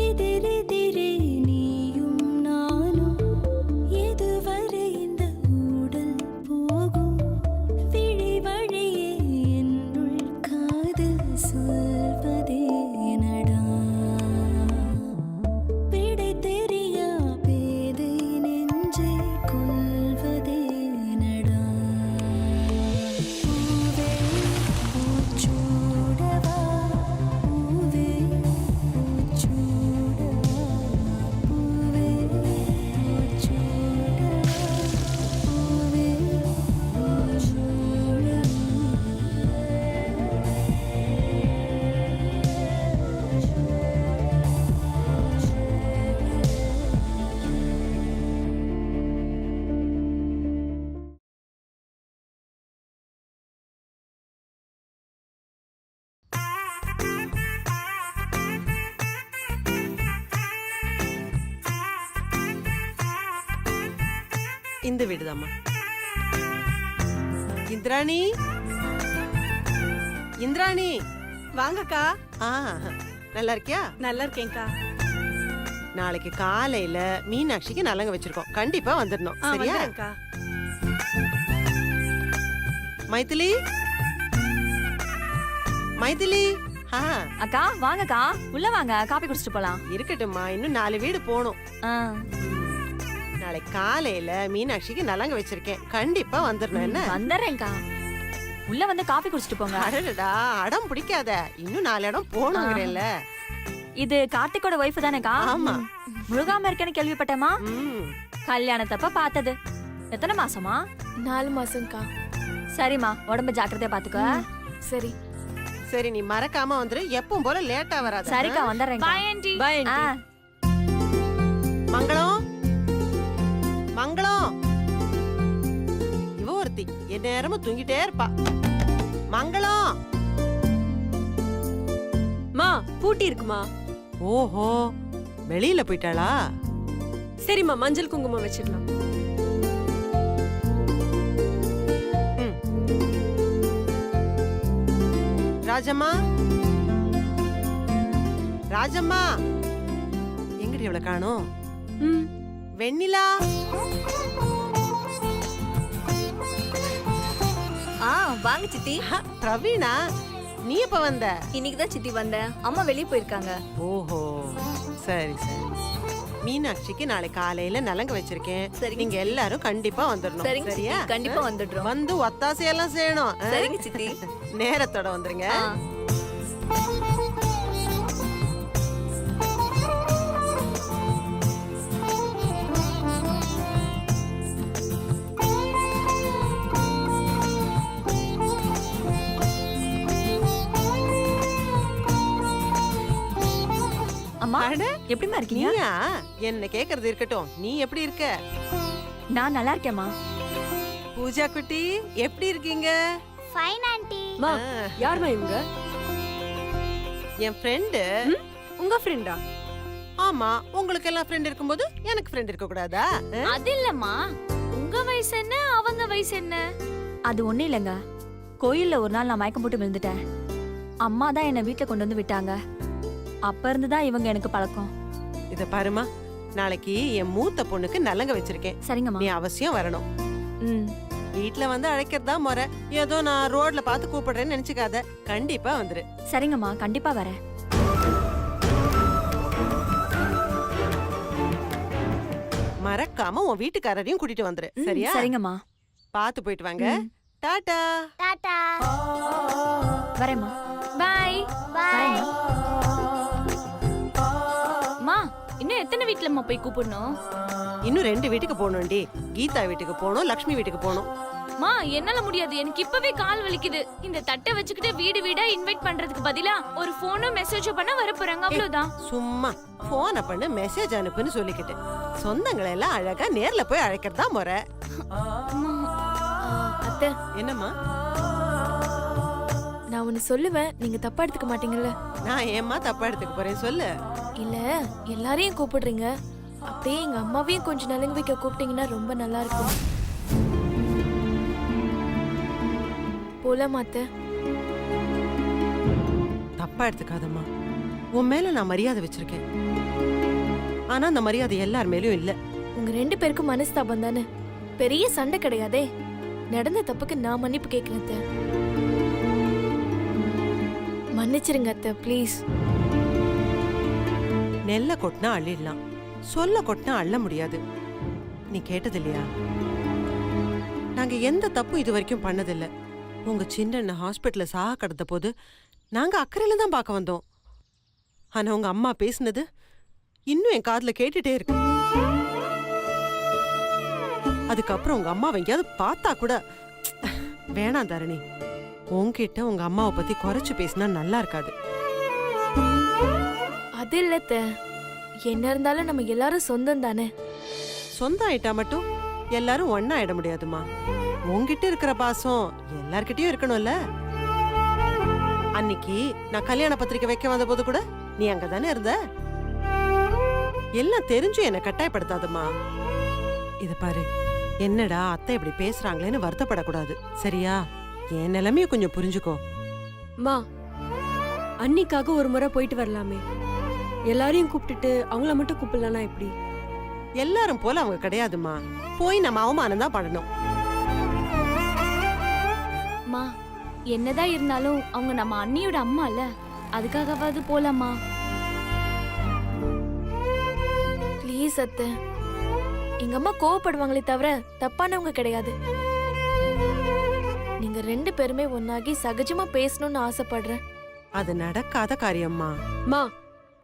எதிரெதிரே நீயும் நானும் எதுவரை இந்த ஊடல் போகும் விழி வழியே என்னுள் காதல் சொல்வதே நடா விடை தெரியா பேதை நெஞ்சை கொள்வதே நடா பூவே பூச்சூடவா பூவே பூச்சூடவா பூவே பூச்சூடவா பூவே இந்த வீடுதாம்மா. இந்திராணி, இந்திராணி வாங்கக்கா. நல்லா இருக்கியா? நல்லா இருக்கேன்க்கா. நாளைக்கு காலையில மீனாட்சிக்கு நலங்க வச்சிருக்கோம், கண்டிப்பா வந்துடணும். சரியா? வந்துடுறேன்க்கா. மைதிலி, மைதிலி. அக்கா வாங்கக்கா, உள்ள வாங்க, காபி குடிச்சிட்டு போலாம். இருக்கட்டும்மா, இன்னும் 4 வீடு போகணும். நாளைக்கு காலையில மீனாட்சிக்கு நலங்க வச்சிருக்கேன், கண்டிப்பா வந்துடணும். என்ன? வந்துடுறேன்க்கா. உள்ள வந்து காபி குடிச்சிட்டு போங்க. அடடா, அடம் பிடிக்காத, இன்னும் 4 இடம் போகணுங்கிறேன்ல. இது கார்த்திகோட ஒய்ஃப் தானேக்கா? ஆமா. முழுகாம இருக்கேன்னு கேள்விப்பட்டேமா. கல்யாணத்தப்ப பார்த்தது. எத்தனை மாசமா? 4 மாசம்க்கா. சரிம்மா, உடம்பு ஜாக்கிரதையா பாத்துக்க. சரி சரி, நீ மறக்காம வந்துரு, எப்பவும் போல லேட்டா வராத. சரிக்கா, வந்துடுறேன். Bye aunty. Bye aunty. Mangalam, Mangalam. இவ ஒருத்தி என் நேரமும் தூங்கிட்டே இருப்பா. மங்களம். மா, பூட்டி இருக்குமா? ஓஹோ, வெளியில போயிட்டாளா? சரிம்மா, மஞ்சள் குங்குமம் வச்சிடலாம். ராஜம்மா, ராஜம்மா, எங்கடி இவள காணோம்? வெண்ணிலா. வாங்க சித்தி. பிரவீனா, நீ எப்ப வந்த? இன்னைக்கு தான் சித்தி வந்தேன். அம்மா வெளியே போயிருக்காங்க. ஓஹோ, சரி சரி. மீனாட்சிக்கு நாளை காலையில நலங்க வச்சிருக்கேன். சரிங்க. நீங்க எல்லாரும் கண்டிப்பா வந்துடணும். சரிங்க சித்தி, சரியா? கண்டிப்பா வந்துடுறோம். வந்து ஒத்தாசையெல்லாம் செய்யணும். சரிங்க சித்தி. நேரத்தோட வந்துருங்க. அம்மா, அட, எப்படிமா இருக்கீங்க? நீயா? என்ன கேக்குறது இருக்கட்டும், நீ எப்படி இருக்க? நான் நல்லா இருக்கேம்மா. பூஜா குட்டி, எப்படி இருக்கீங்க? Fine aunty. மா, யார்மா இவங்க? என் ஃப்ரெண்டு. உங்க ஃப்ரெண்டா? ஆமா, உங்களுக்கு எல்லாம் ஃப்ரெண்ட் இருக்கும்போது எனக்கு ஃப்ரெண்ட் இருக்க கூடாதா? அது இல்லம்மா, உங்க வயசு என்ன, அவங்க வயசு என்ன? அது ஒண்ணு இல்லைங்க. கோயில்ல ஒரு நாள் நான் மயக்கம் போட்டு விழுந்துட்டேன். அம்மா தான் என்னை வீட்டுல கொண்டு வந்து விட்டாங்க. அப்ப இருந்துதான் இவங்க எனக்கு பழக்கம். இத பாருமா, நாளைக்கு என் மூத்த பொண்ணுக்கு நலங்க வச்சிருக்கேன். சரிங்கம்மா. நீ அவசியம் வரணும். வீட்ல வந்து அழைக்கிறதா முறை. ஏதோ நான் ரோட்ல பார்த்து கூப்பிடுறேன்னு நினைச்சுக்காத, கண்டிப்பா வந்துரு. சரிங்கம்மா, கண்டிப்பா வரேன். மறக்காம உன் வீட்டுக்காரரையும் கூட்டிட்டு வந்துரு. சரியா? சரிங்கம்மா. பாத்து போயிட்டு வாங்க. டாடா. டாடா. வரேம்மா. பாய். பாய். மா, இன்னும் எத்தனை வீட்லம்மா போய் கூப்பிடணும்? இன்னும் 2 வீட்டுக்கு போகணும்டி. கீதா வீட்டுக்கு போகணும், லக்ஷ்மி வீட்டுக்கு போகணும். மா, என்னால முடியாது, எனக்கு இப்பவே கால் வலிக்குது. இந்த தட்டை வச்சுக்கிட்டு வீடு வீடா இன்வைட் பண்றதுக்கு பதிலா ஒரு போனோ மெசேஜோ பண்ண வர போறாங்க, அவ்வளவுதான். சும்மா போன பண்ணு, மெசேஜ் அனுப்புன்னு சொல்லிக்கிட்டு சொந்தங்களை எல்லாம் அழகா நேர்ல போய் அழைக்கிறதா முறை. அத்தை, என்னம்மா? நான் ஒன்னு சொல்லுவேன், நீங்க தப்பா எடுத்துக்க மாட்டீங்கல்ல? நான் ஏம்மா தப்பா எடுத்துக்க போறேன், சொல்லு. இல்ல, எல்லாரையும் கூப்பிடுறீங்க, அப்படியே எங்க அம்மாவையும் கொஞ்சம் நலங்கு வைக்க கூப்பிட்டீங்கன்னா ரொம்ப நல்லா இருக்கும். போல மாத்த. தப்பா எடுத்துக்காதம்மா. உன் மேல நான் மரியாதை வச்சிருக்கேன். ஆனா அந்த மரியாதை எல்லார் மேலயும் இல்ல. உங்க 2 பேருக்கும் மனஸ்தாபம் தானே, பெரிய சண்டை கிடையாதே. நடந்த தப்புக்கு நான் மன்னிப்பு கேட்கிறேன் அத்தை. மன்னிச்சிருங்க அத்தை, ப்ளீஸ். நெல்ல கொட்டினா அள்ளிடலாம், சொல்ல கொட்டினா அள்ள முடியாது. நீ கேட்டது இல்லையா? நாங்க எந்த தப்பும் இது வரைக்கும் பண்ணதில்ல. உங்க சின்ன ஹாஸ்பிட்டல்ல சாக கடந்த போது நாங்க அக்கறையில தான் பார்க்க வந்தோம். ஆனா உங்க அம்மா பேசுனது இன்னும் என் காதுல கேட்டுட்டே இருக்கு. அதுக்கப்புறம் உங்க அம்மாவை எங்கேயாவது பார்த்தா கூட வேணாம் தரணி, உன்கிட்ட உங்க அம்மாவை பத்தி குறைச்சு பேசினா நல்லா இருக்காது. அது இல்ல அத்தை, என்ன இருந்தாலும் நம்ம எல்லாரும் சொந்தம் தானே. சொந்தம் ஆயிட்டா மட்டும் எல்லாரும் ஒண்ணா ஆயிட முடியாதுமா. உன்கிட்ட இருக்கிற பாசம் எல்லார்கிட்டயும் இருக்கணும்ல. அன்னைக்கு நான் கல்யாண பத்திரிக்கை வைக்க வந்த போது கூட நீ அங்கதானே இருந்த. எல்லாம் தெரிஞ்சும் என்ன கட்டாயப்படுத்தாதம்மா. இத பாரு, என்னடா அத்தை இப்படி பேசுறாங்களேன்னு வருத்தப்படக்கூடாது, சரியா? என் நிலைமைய கொஞ்சம் புரிஞ்சுக்கோ. மா, அன்னிக்காக ஒரு முறை போயிட்டு வரலாமே. எல்லாரையும் கூப்பிட்டுட்டு அவங்கள மட்டும் கூப்பிடலனா எப்படி? எல்லாரும் போல அவங்க கிடையாதுமா. போய் நம்ம அவமானம் தான் பண்ணணும். மா, என்னதான் இருந்தாலும் அவங்க நம்ம அண்ணியோட அம்மா இல்ல, அதுக்காகவாது போலாமா? ப்ளீஸ் அத்தை, எங்க அம்மா கோவப்படுவாங்களே தவிர தப்பானவங்க கிடையாது. நீங்க 2 பேருமே ஒன்னாகி சகஜமா பேசணும்னு ஆசைப்படுறேன். அது நடக்காத காரியம்மா. மா,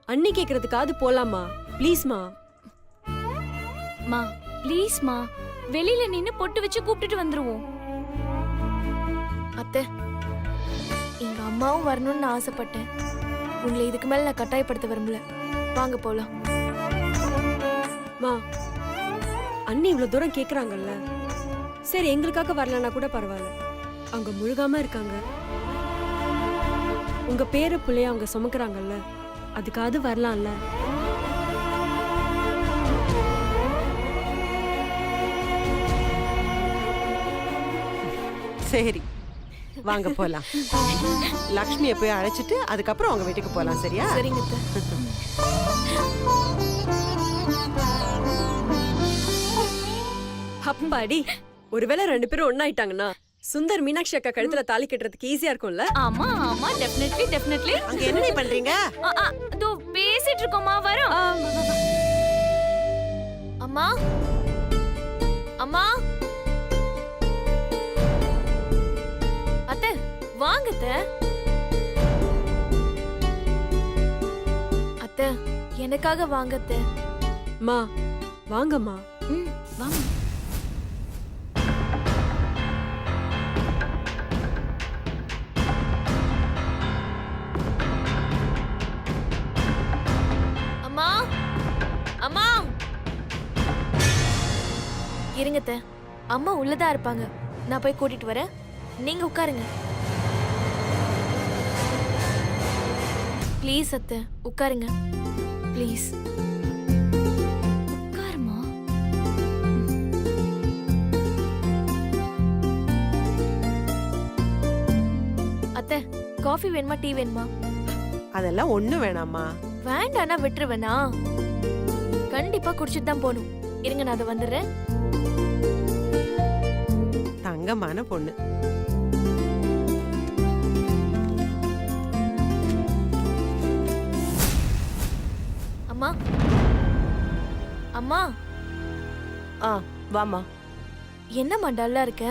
அண்ணி கேக்குறதுக்காவது போலாமா? ப்ளீஸ்மா. மா ப்ளீஸ் மா, வெளியில நின்னு பொட்டு வச்சு கூப்பிட்டுட்டு வந்துருவோம். அத்தை, எங்க அம்மாவும் வரணும்னு நான் ஆசைப்பட்டேன். உங்களை இதுக்கு மேல நான் கட்டாயப்படுத்த விரும்பல. வாங்க போலாம். மா, அண்ணி இவ்வளவு தூரம் கேக்குறாங்கல்ல, சரி எங்களுக்காக வரலனா கூட பரவாயில்ல. அவங்க முழுகாம இருக்காங்க. உங்க பேர பிள்ளைய அவங்க சுமக்குறாங்கல்ல, அதுக்காவது வரலாம்ல. சரி, வாங்க போலாம். லக்ஷ்மியை போய் அழைச்சிட்டு அதுக்கப்புறம் அவங்க வீட்டுக்கு போலாம், சரியா? சரிங்க அத்தை. அப்பாடி, ஒருவேளை 2 பேரும் ஒண்ணாயிட்டாங்கன்னா சுந்தர் மீனாட்சி அக்கா கழுத்துல தாலி கட்டுறதுக்கு ஈஸியா இருக்கும்ல. ஆமா ஆமா, டெஃபினெட்லி டெஃபினெட்லி. அங்க என்ன பண்றீங்க? தோ பேசிட்டு இருக்கோமா, வரோம். அம்மா, அம்மா, அத்தை வாங்க அத்தை. அத்தை, எனக்காக வாங்க அத்தை. மா, வாங்கம்மா. ம், வாங்க. அம்மா, அம்மா, இருங்க அத்தை. அம்மா உள்ளதா இருப்பாங்க, நான் போய் கூட்டிட்டு வரேன். நீங்க உட்காருங்க. ப்ளீஸ் அத்தை, உட்காருங்க ப்ளீஸ். உட்காருமா. அத்தை, காஃபி வேணுமா டீ வேணுமா? அதெல்லாம் ஒண்ணும் வேணாம்மா. வேண்டானா விட்டுருவேனா? கண்டிப்பா குடிச்சிட்டு தான் போகணும். இருங்க, நான் அதை வந்துடுறேன். தங்கமான பொண்ணு. அம்மா, அம்மா, வாமா. என்னம்மா டல்லா இருக்க?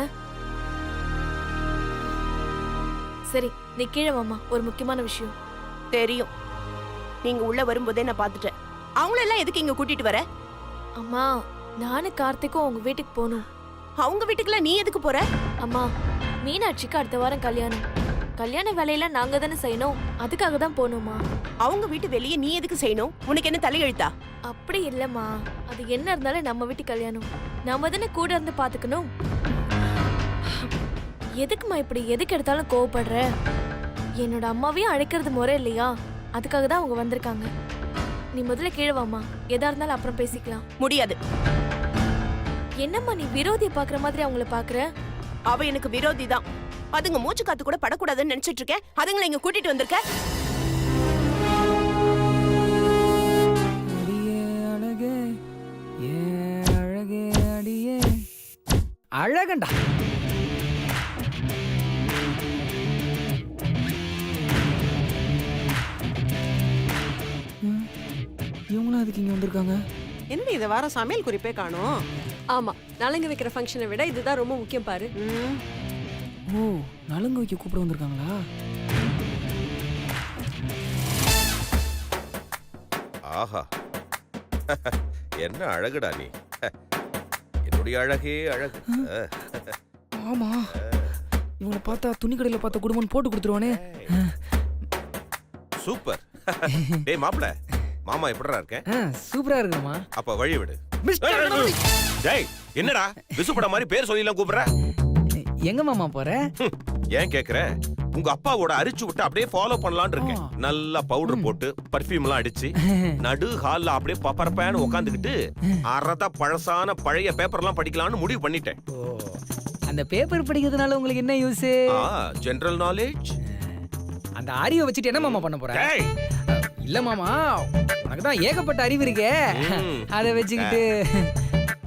சரி, நீ கீழே வாம்மா, ஒரு முக்கியமான விஷயம். தெரியும், நீங்க உள்ள வரும்போதே நான் பாத்துட்டேன். அவங்களெல்லாம் எதுக்கு இங்க கூட்டிட்டு வர? அம்மா, நானும் கார்த்திக்கும் உங்க வீட்டுக்கு போகணும். அவங்க வீட்டுக்குலாம் நீ எதுக்கு போற? அம்மா, மீனாட்சிக்கு அடுத்த வாரம் கல்யாணம். கல்யாண வேலையெல்லாம் நாங்க தானே செய்யணும், அதுக்காக தான் போகணுமா. அவங்க வீட்டு வெளியே நீ எதுக்கு செய்யணும்? உனக்கு என்ன தலையெழுத்தா? அப்படி இல்லம்மா, அது என்ன இருந்தாலும் நம்ம வீட்டு கல்யாணம், நாம தானே கூட இருந்து பாத்துக்கணும். எதுக்குமா இப்படி எதுக்கு எடுத்தாலும் கோவப்படுற? என்னோட அம்மாவையும் அழைக்கிறது முறை இல்லையா? அதுக்காக தான் அவங்க வந்திருக்காங்க. நீ முதல்ல கீழே வாம்மா, எதா இருந்தாலும் அப்புறம் பேசிக்கலாம். முடியாது. என்னம்மா நீ விரோதியை பாக்குற மாதிரி அவங்கள பாக்குற? அவ எனக்கு விரோதி தான். அதுங்க மூச்சு காத்து கூட படக்கூடாதுன்னு நினைச்சிட்டு இருக்கேன். அதுங்களை இங்க கூட்டிட்டு வந்திருக்க. அழகண்டா. இவங்களும் அதுக்கு இங்க வந்திருக்காங்க. என்ன இந்த வாரம் சமையல் குறிப்பே காணோம்? ஆமா, நலங்கு வைக்கிற ஃபங்க்ஷனை விட இதுதான் ரொம்ப முக்கியம் பாரு. ம், ஓ, நலங்கு வைக்க கூப்பிட வந்திருக்காங்களா? ஆஹா என்ன அழகுடா நீ. என்னுடைய அழகே அழகு. ஆமா, இவங்களை பார்த்தா துணி கடையில பார்த்த குடும்பம் போட்டு கொடுத்துருவானே. சூப்பர். டேய் மாப்ள, மாமா எப்படிடா இருக்கேன்? சூப்பரா இருக்குமா? அப்ப வழி விடு. டேய் என்னடா விசுப்பட மாதிரி பேர் சொல்லி கூப்பிடுற? எங்க மாமா போற? ஏன் கேக்குற? உங்க அப்பாவோட அரிச்சு விட்டு அப்படியே ஃபாலோ பண்ணலாம்னு இருக்கேன். நல்லா பவுடர் போட்டு பர்ஃபியூம் எல்லாம் அடிச்சு நடு ஹால்ல அப்படியே பப்பரப்பேன்னு உட்காந்துக்கிட்டு அறதா பழசான பழைய பேப்பர் எல்லாம் படிக்கலாம்னு முடிவு பண்ணிட்டேன். அந்த பேப்பர் படிக்கிறதுனால உங்களுக்கு என்ன யூஸ்? General knowledge. அந்த அறிவை வச்சுட்டு என்ன மாமா பண்ண போற? இல்ல மாமா, உனக்கு தான் ஏகப்பட்ட அறிவு இருக்கே. அதை வச்சுக்கிட்டு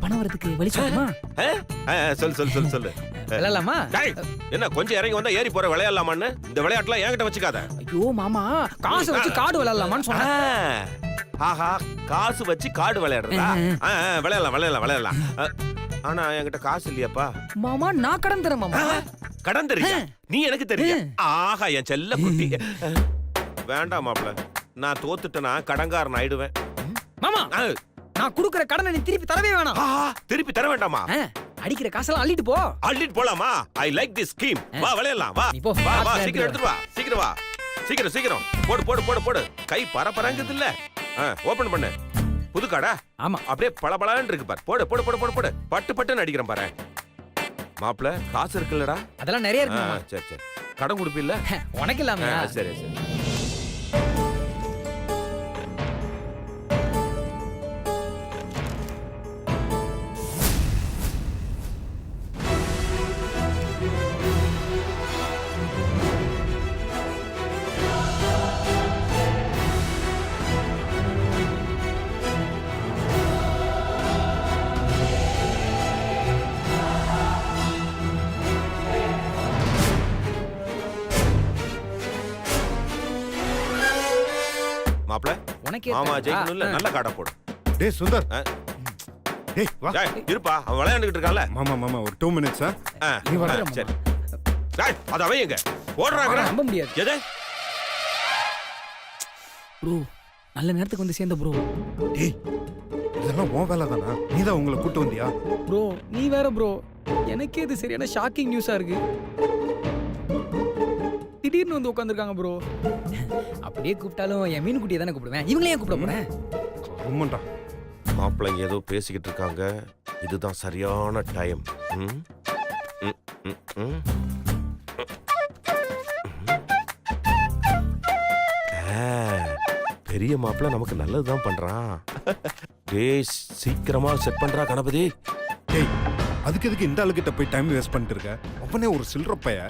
பணம் வரதுக்கு வழி சொல்லுமா? சொல்லு சொல்லு சொல்லு சொல்லு. விளையாடலாமா? என்ன கொஞ்சம் இறங்கி வந்தா ஏறி போற விளையாடலாமான்னு? இந்த விளையாட்டுலாம் என்கிட்ட வச்சுக்காத. ஐயோ மாமா, காசு வச்சு காடு விளையாடலாமான்னு சொன்னேன். ஆஹா, காசு வச்சு காடு விளையாடுறதா? விளையாடலாம் விளையாடலாம் விளையாடலாம். ஆனா என்கிட்ட காசு இல்லையாப்பா. மாமா, நான் கடன் தரேன் மாமா. கடன் தெரியா? நீ எனக்கு தெரியா? ஆஹா என் செல்ல குட்டி. வேண்டாம் மாப்ள, நான் தோத்துட்டேனா கடங்காரன் ஆயிடுவேன். மாமா, நான் குடுக்குற கடனை நீ திருப்பி தரவே வேணாம். திருப்பி தர வேண்டாமா? அடிக்கிற காசெல்லாம் அள்ளிட்டு போ. அள்ளிட்டு போலாமா? I like this scheme. வா விளையாடலாம். வா வா வா, சீக்கிரம் எடுத்து வா. சீக்கிரம் வா, சீக்கிரம் சீக்கிரம். போடு போடு போடு போடு. கை பரபரங்குது இல்ல? ஓபன் பண்ணு. புது காடா? ஆமா. அப்படியே பளபளன்னு இருக்கு பாரு. போடு போடு போடு போடு போடு. பட்டு பட்டுன்னு அடிக்கிறேன் பாரு. மாப்ள, காசு இருக்குல்லடா? அதெல்லாம் நிறைய இருக்கு மாமா. சரி சரி. கடன் கொடுப்பில்ல? உனக்கு இல்லாம? சரி சரி. மாப்ள, உனக்கு மாமா ஜெயிக்கணும்ல, நல்ல காடை போடு. டேய் சுந்தர், டேய் வா. இருப்பா, அவன் விளையாண்டுகிட்டு இருக்கான்ல. மாமா மாமா ஒரு 2 minutes. நீ வர. சரி. டேய் அது அவன் எங்க ஓடுறாங்க? நம்ப முடியாது. எது? ப்ரோ, நல்ல நேரத்துக்கு வந்து சேர்ந்த ப்ரோ. டேய் இதெல்லாம் உன் வேலை தானா? நீ தான் உங்களை கூட்டு வந்தியா? ப்ரோ நீ வேற ப்ரோ, எனக்கே இது சரியான ஷாக்கிங் நியூஸா இருக்கு. திடீர்னு வந்து உட்காந்துருக்காங்க ப்ரோ. அப்படியே கூப்பிட்டாலும் என் மீன் குட்டியை தானே கூப்பிடுவேன். இவங்களே கூப்பிட போறேன். ஆமாண்டா. மாப்பிள்ளைங்க ஏதோ பேசிக்கிட்டு இருக்காங்க. இதுதான் சரியான டைம். பெரிய மாப்பிள்ளை நமக்கு நல்லதுதான் பண்றான். டேய் சீக்கிரமா செட் பண்றா கணபதி. டேய் அதுக்கு எதுக்கு இந்த ஆளுகிட்ட போய் டைம் வேஸ்ட் பண்ணிட்டு இருக்க? அப்பனே ஒரு சில்லறப்பைய.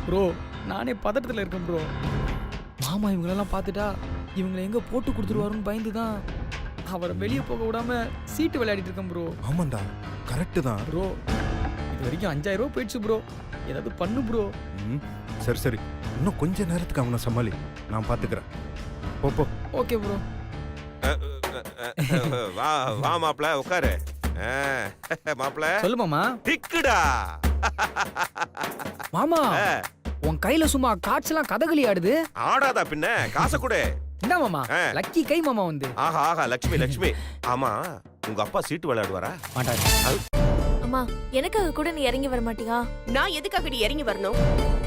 ப்ரோ நானே பதட்டத்தில் இருக்கேன் ப்ரோ. மாமா இவங்களெல்லாம் பார்த்துட்டா இவங்களை எங்கே போட்டு கொடுத்துருவாருன்னு பயந்து தான் அவரை வெளியே போக விடாம சீட்டு விளையாடிட்டு இருக்கேன் ப்ரோ. ஆமாண்டா, கரெக்டு தான் ப்ரோ. இது வரைக்கும் 5000 ரூபா போயிடுச்சு ப்ரோ. ஏதாவது பண்ணு ப்ரோ. சரி சரி, இன்னும் கொஞ்ச நேரத்துக்கு அவனை சமாளி, நான் பார்த்துக்கிறேன். போ. Okay bro. வா வா மாப்பிள்ள உட்காரு. மாப்பிள்ள சொல்லு மாமா. டிக்குடா மாமா, உன் கையில சும்மா காட்செல்லாம் கதகளி ஆடுது. ஆடாதா பின்ன, காசை கொடு. என்ன மாமா, லக்கி கை மாமா வந்து. ஆஹா ஆஹா, லட்சுமி லட்சுமி. ஆமா, உங்க அப்பா சீட்டு விளையாடுவாரா? மாட்டாரு. அம்மா, எனக்காக கூட நீ இறங்கி வர மாட்டியா? நான் எதுக்காக நீ இறங்கி வரணும்?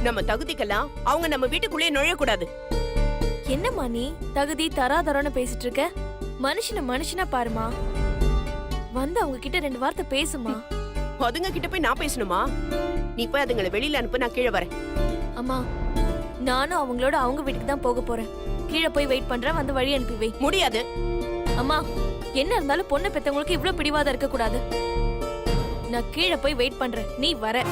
நம்ம தகுதிக்கெல்லாம் அவங்க நம்ம வீட்டுக்குள்ளே நுழையக்கூடாது. என்னம்மா நீ தகுதி தராதரம்னு பேசிட்டு இருக்க? மனுஷனை மனுஷனா பாருமா. வந்து அவங்க கிட்ட 2 வார்த்தை பேசுமா. அதுங்க கிட்ட போய் நான் பேசணுமா? நீ போய் அதுங்களை வெளியில அனுப்பு, நான் கீழே வரேன். அம்மா, நானும் அவங்களோட அவங்க வீட்டுக்கு தான் போக போறேன். கீழே போய் வெயிட் பண்றேன், வந்து வழி அனுப்பி வை. முடியாது. அம்மா, என்ன இருந்தாலும் பொண்ணு பெத்தவங்களுக்கு இவ்ளோ பிடிவாதம் இருக்க கூடாது. நான் கீழே போய் வெயிட் பண்றேன், நீ வர.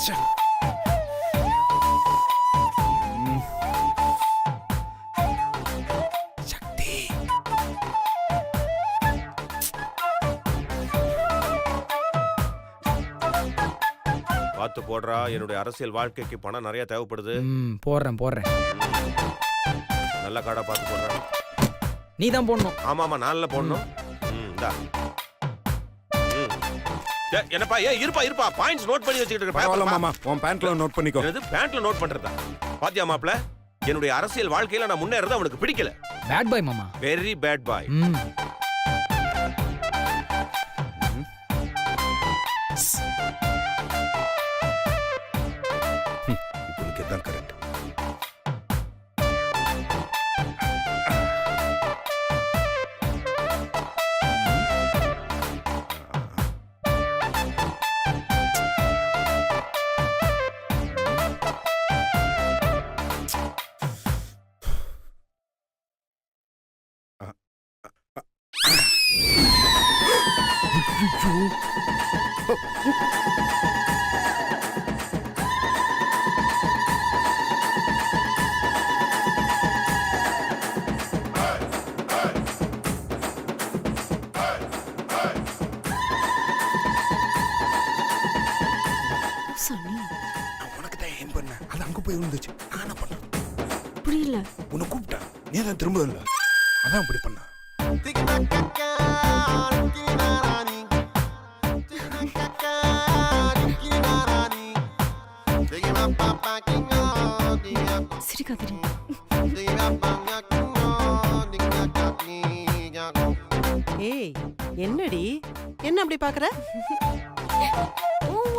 ச்சே. ம். சக்தி. பார்த்து போடுறா, என்னுடைய அரசியல் வாழ்க்கைக்கு பணம் நிறைய தேவைப்படுது. போடுறேன். நல்ல கார்டா பார்த்து போடுறா. நீ தான் போடணும். ஆமா நான்ல போடணும். இந்தா. என்னப்பா இருப்பா பாயிண்ட்ஸ் நோட் பண்ணி வச்சுக்கிட்டு பரவாயில்ல இருக்க. மாமா, உன் பேண்ட்ல நோட் பண்ணிக்கோ. என்னது பேண்ட்ல நோட் பண்றதா? பாத்தியா மாப்ள, என்னுடைய அரசியல் வாழ்க்கையில நான் முன்னேறது அவனுக்கு பிடிக்கல. பேட் பாய் மாமா. Very bad boy. இவனுக்கு தான் கரெக்ட். சனி, நான் உனக்கு தான் ஏன் பண்ணேன், அது அங்க போய் விழுந்துச்சு. நான் என்ன பண்ணேன்? புரியல. உன்னை கூப்பிட்டேன், நீ தான் திரும்ப இல்ல, அதான் அப்படி பண்ண. சிரிக்காதடி. ஏய், என்னடி என்ன அப்படி பாக்குற?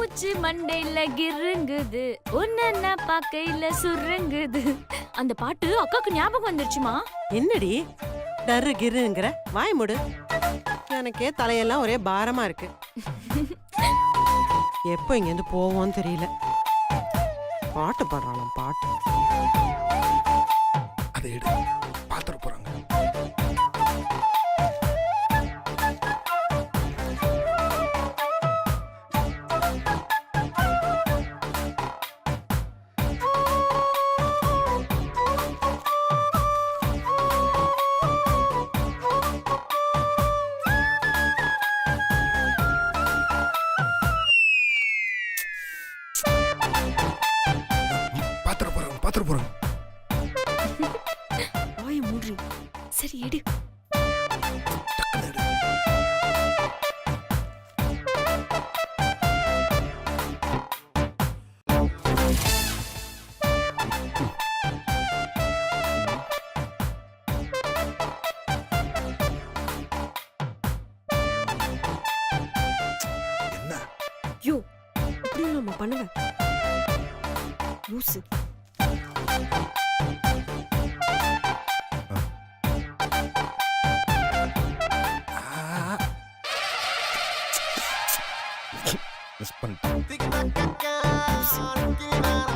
உச்சி மண்டையில கிருங்குது, உன்ன பாக்கையில சுருங்குது. அந்த பாட்டு அக்காக்கு ஞாபகம் வந்துருச்சுமா. என்னடி டரு கிருங்கிற? வாய் மூடு. எனக்கே தலையெல்லாம் ஒரே பாரமா இருக்கு. எப்போ இங்க இருந்து போவோம்னு தெரியல. பாட்டு பாடுறாளாம் பாட்டு. அதை எடு, பாத்திர போறாங்க. பாத்திர போறாங்க. வாய மூடி. சரி எடு. டக்குனு எடு. என்ன? யோ, இப்படி நம்ம பண்ணுவேன். லூசு. மிஸ் பண்ணிட்டேன்.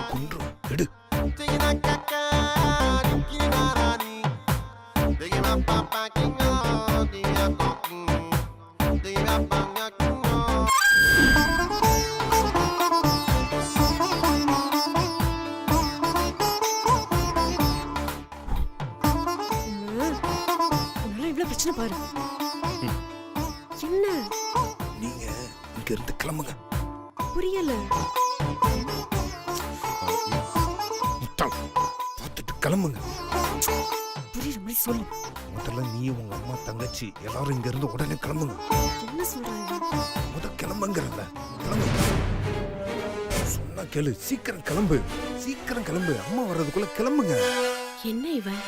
குன்றும் எடு. உன்னால இவ்வளவு பிரச்சனை பாரு. என்ன? நீங்க இங்க இருந்து கிளம்புங்க. புரியல. முட்டாள், பார்த்துட்டு கிளம்புங்க. புரியுற மாதிரி சொல்லு. முதல்ல நீ, உங்க அம்மா, தங்கச்சி எல்லாரும் இங்க இருந்து உடனே கிளம்புங்க. என்ன சொல்றாங்க? கிளம்புங்கிறல்ல, கிளம்புங்க. சொன்னா கேளு, சீக்கிரம் கிளம்பு, சீக்கிரம் கிளம்பு. அம்மா வர்றதுக்குள்ள கிளம்புங்க. என்ன இவன்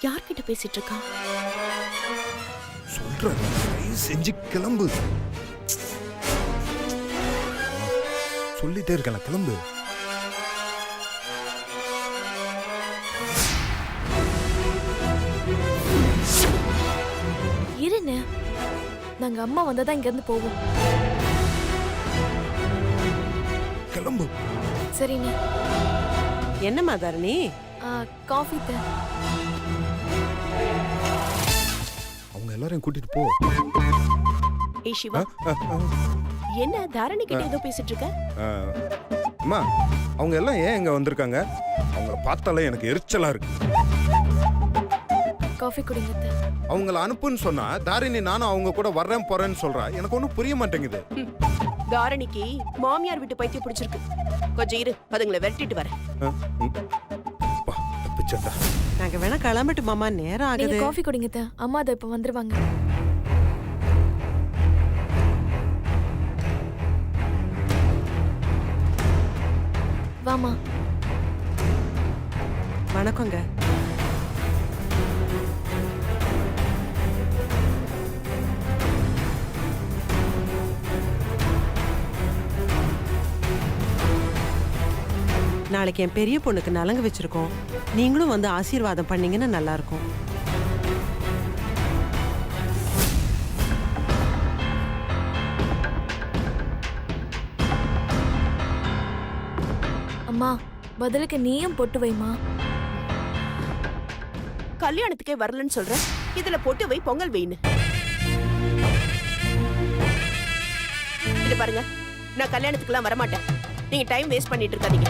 யார்கிட்ட பேசிட்டு இருக்கான்? சொல்றேன், தயவு செஞ்சு கிளம்பு. சொல்லிட்டே இருக்கல, கிளம்பு. இருங்க, நாங்க அம்மா வந்தாதான் இங்க இருந்து போவோம். கிளம்பு. சரிங்க. என்னம்மா தரணி? காஃபி தான். அவங்க எல்லாரையும் கூட்டிட்டு போ. ஏய் சிவா, என்ன தாரணி கிட்ட ஏதோ பேசிட்டு இருக்க? அம்மா அவங்க எல்லாம் ஏன் இங்க வந்திருக்காங்க? அவங்கள பார்த்தாலே எனக்கு எரிச்சலா இருக்கு. காஃபி குடிங்க அத்தை. அவங்கள அனுப்புன்னு சொன்னா தாரிணி நானும் அவங்க கூட வர்றேன் போறேன்னு சொல்றா. எனக்கு ஒன்றும் புரிய மாட்டேங்குது. தாரணிக்கு மாமியார் வீட்டு பைத்தியம் பிடிச்சிருக்கு. கொஞ்சம் இரு, அதுங்களை விரட்டிட்டு வரேன். அப்பா, தப்பிச்சேன்டா. நாங்க வேணா கிளம்பிட்டு மாமா, நேரம் நீங்க ஆகுது. காஃபி குடிங்க அத்தை. அம்மா அதை இப்ப வந்துருவாங்க. வாமா. வணக்கங்க. நாளைக்கு என் பெரிய பொண்ணுக்கு நலங்கு வச்சிருக்கோம். நீங்களும் வந்து ஆசீர்வாதம் பண்ணீங்கன்னா நல்லா இருக்கும். அம்மா பதிலுக்கு நீயும் பொட்டு வைமா. கல்யாணத்துக்கே வரலன்னு சொல்ற, இதுல போட்டு வை, பொங்கல் வைன்னு. இது பாருங்க, நான் கல்யாணத்துக்குலாம் வரமாட்டேன். நீங்க டைம் வேஸ்ட் பண்ணிட்டு இருக்காதீங்க.